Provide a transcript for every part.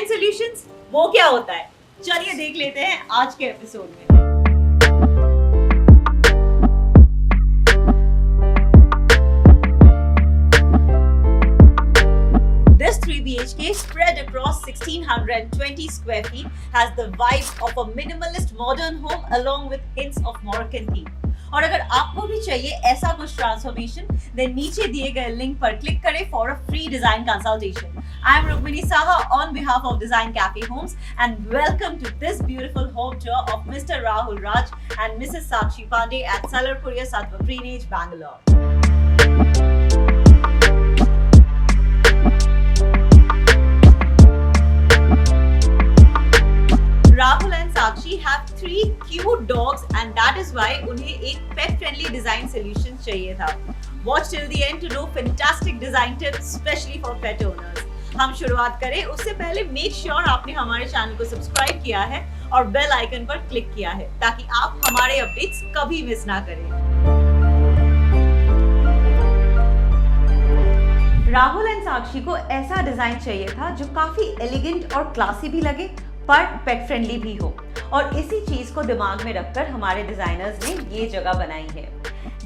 Design solutions वो क्या होता है, चलिए देख लेते हैं आज के एपिसोड में। This 3 BHK spread across 1620 square feet has the vibe of a minimalist modern home along with hints of Moroccan theme. और अगर आपको भी चाहिए ऐसा कुछ ट्रांसफॉर्मेशन, देन नीचे दिए गए लिंक पर क्लिक करें for a free design consultation. I am Rukmini Saha on behalf of DesignCafe Homes and welcome to this beautiful home tour of Mr. Rahul Raj and Mrs. Sakshi Pandey at Salarpuria Sattva Greenage, Bangalore. Rahul and Sakshi have 3 cute dogs and that is why उन्हें एक pet friendly design solution चाहिए था. Watch till the end to know fantastic design tips especially for pet owners. हम शुरुआत करें उससे पहले make sure आपने हमारे चैनल को सब्सक्राइब किया है और बेल आइकन पर क्लिक किया है ताकि आप हमारे अपडेट्स कभी मिस ना करें. राहुल एंड साक्षी को ऐसा डिजाइन चाहिए था जो काफी एलिगेंट और क्लासी भी लगे पर पेट फ्रेंडली भी हो और इसी चीज को दिमाग में रखकर हमारे डिजाइनर्स ने ये जगह बनाई है.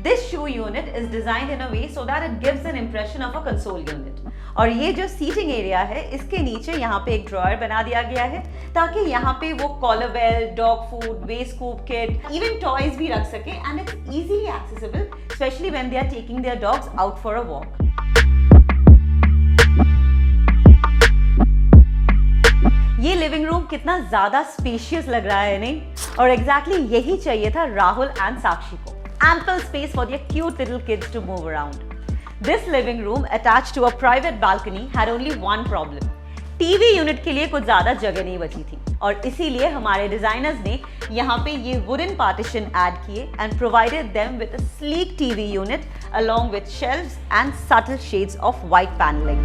This shoe unit is designed in a way so that it gives an impression of a console unit. और ये जो सीटिंग एरिया है इसके नीचे यहाँ पे एक ड्रॉयर बना दिया गया है ताकि यहाँ पे वो collar bell, dog food, waste scoop kit, even toys भी रख सके and it's easily accessible specially when they are taking their dogs out for a walk. ये लिविंग रूम कितना ज्यादा स्पेशियस लग रहा है नहीं? और एग्जैक्टली यही चाहिए था राहुल एंड साक्षी को. Ample space for their cute little kids to move around. This living room attached to a private balcony had only one problem. TV unit के लिए कुछ ज्यादा जगह नहीं बची थी और इसीलिए हमारे डिजाइनर्स ने यहाँ पे ये wooden partition add किए and provided them with a sleek TV unit along with shelves and subtle shades of white paneling.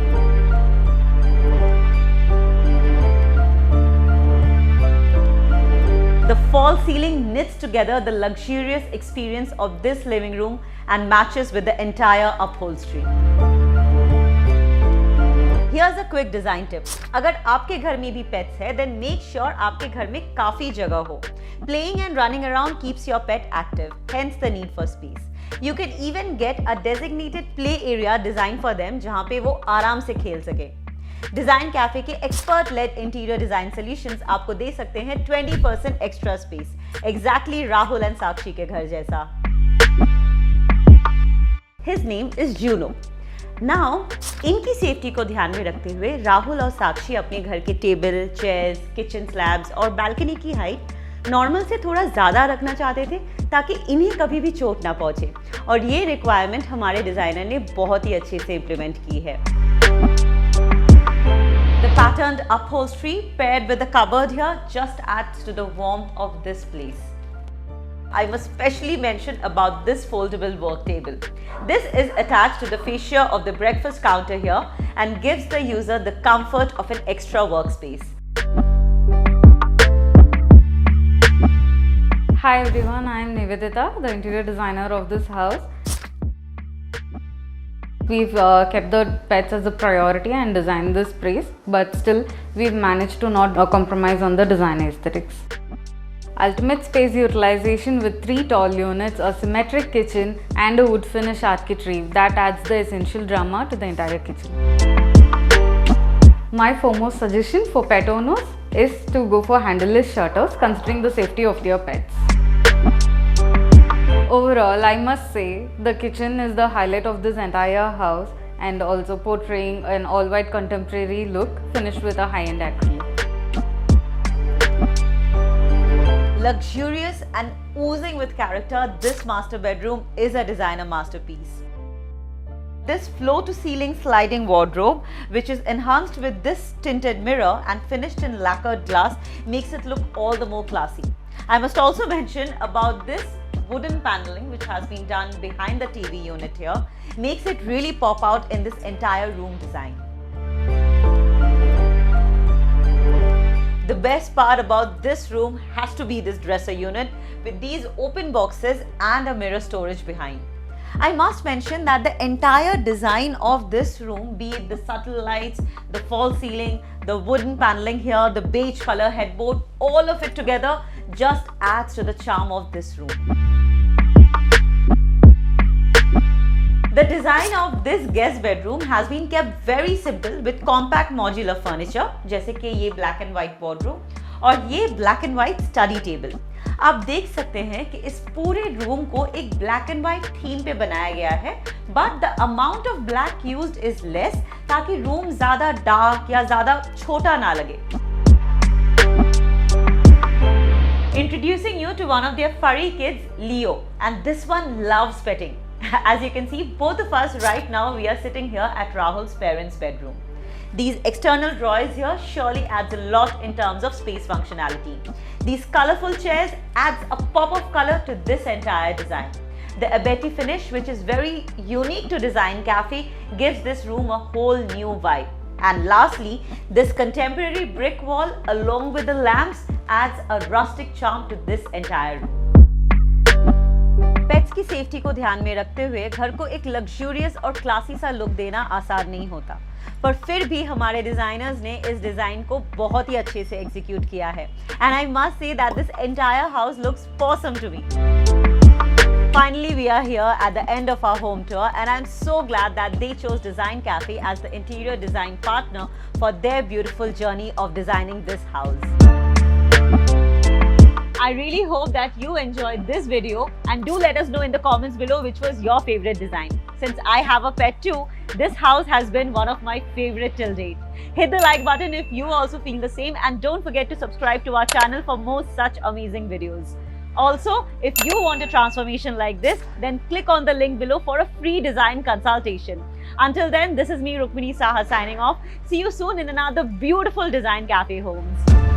The false ceiling knits together the luxurious experience of this living room and matches with the entire upholstery. Here's a quick design tip. अगर आपके घर में भी pets है, then make sure आपके घर में काफी जगह हो. Playing and running around keeps your pet active, hence the need for space. You can even get a designated play area designed for them जहाँ पे वो आराम से खेल सके. डिजाइन कैफे के expert led interior design solutions आपको दे सकते हैं 20% extra space, exactly Rahul and Sakshi के घर जैसा. His name is Juno. Now इनकी सेफ्टी को ध्यान में रखते हुए राहुल और साक्षी अपने घर के टेबल, चेयर्स, किचन स्लैब्स और बालकनी की हाइट नॉर्मल से थोड़ा ज्यादा रखना चाहते थे ताकि इन्हें कभी भी चोट ना पहुंचे और ये रिक्वायरमेंट हमारे डिजाइनर ने बहुत ही अच्छे से इम्प्लीमेंट की है. The patterned upholstery paired with the cupboard here just adds to the warmth of this place. I must specially mention about this foldable work table. This is attached to the fascia of the breakfast counter here and gives the user the comfort of an extra workspace. Hi everyone, I am Nivedita, the interior designer of this house. We've kept the pets as a priority and designed this place, but still we've managed to not compromise on the design aesthetics. Ultimate space utilization with 3 tall units, a symmetric kitchen and a wood finish architrave that adds the essential drama to the entire kitchen. My foremost suggestion for pet owners is to go for handleless shutters considering the safety of their pets. Overall, I must say the kitchen is the highlight of this entire house and also portraying an all-white contemporary look finished with a high-end acrylic. Luxurious and oozing with character, this master bedroom is a designer masterpiece. This floor-to-ceiling sliding wardrobe, which is enhanced with this tinted mirror and finished in lacquered glass, makes it look all the more classy. I must also mention about this wooden paneling which has been done behind the TV unit here, makes it really pop out in this entire room design. The best part about this room has to be this dresser unit with these open boxes and a mirror storage behind. I must mention that the entire design of this room, be it the subtle lights, the false ceiling, the wooden paneling here, the beige color headboard, all of it together just adds to the charm of this room. The design of this guest bedroom has been kept very simple with compact modular furniture, जैसे कि ये black and white wardrobe और ये black and white study table. आप देख सकते हैं कि इस पूरे रूम को एक ब्लैक एंड व्हाइट थीम पे बनाया गया है, but the amount of black used is less ताकि रूम ज्यादा डार्क या ज्यादा छोटा ना लगे. Introducing you to one of their furry kids, Leo, and this one loves petting. As you can see, both of us right now we are sitting here at Rahul's parents' bedroom. These external drawers here surely adds a lot in terms of space functionality. These colorful chairs adds a pop of color to this entire design. The abeti finish, which is very unique to DesignCafe, gives this room a whole new vibe. And lastly, this contemporary brick wall along with the lamps adds a rustic charm to this entire room. Pets की safety को ध्यान में रखते हुए घर को एक luxurious और क्लासी सा लुक देना आसान नहीं होता, पर फिर भी हमारे डिजाइनर्स ने इस डिजाइन को बहुत ही अच्छे से एग्जीक्यूट किया है. And I must say that this entire house looks awesome to me. Finally, we are here at the end of our home tour, and I'm so glad that they chose DesignCafe as the interior design partner for their beautiful journey of designing this house. I really hope that you enjoyed this video, and do let us know in the comments below which was your favorite design. Since I have a pet too, this house has been one of my favorite till date. Hit the like button if you also feel the same, and don't forget to subscribe to our channel for more such amazing videos. Also, if you want a transformation like this, then click on the link below for a free design consultation. Until then, this is me, Rukmini Saha, signing off. See you soon in another beautiful DesignCafe homes.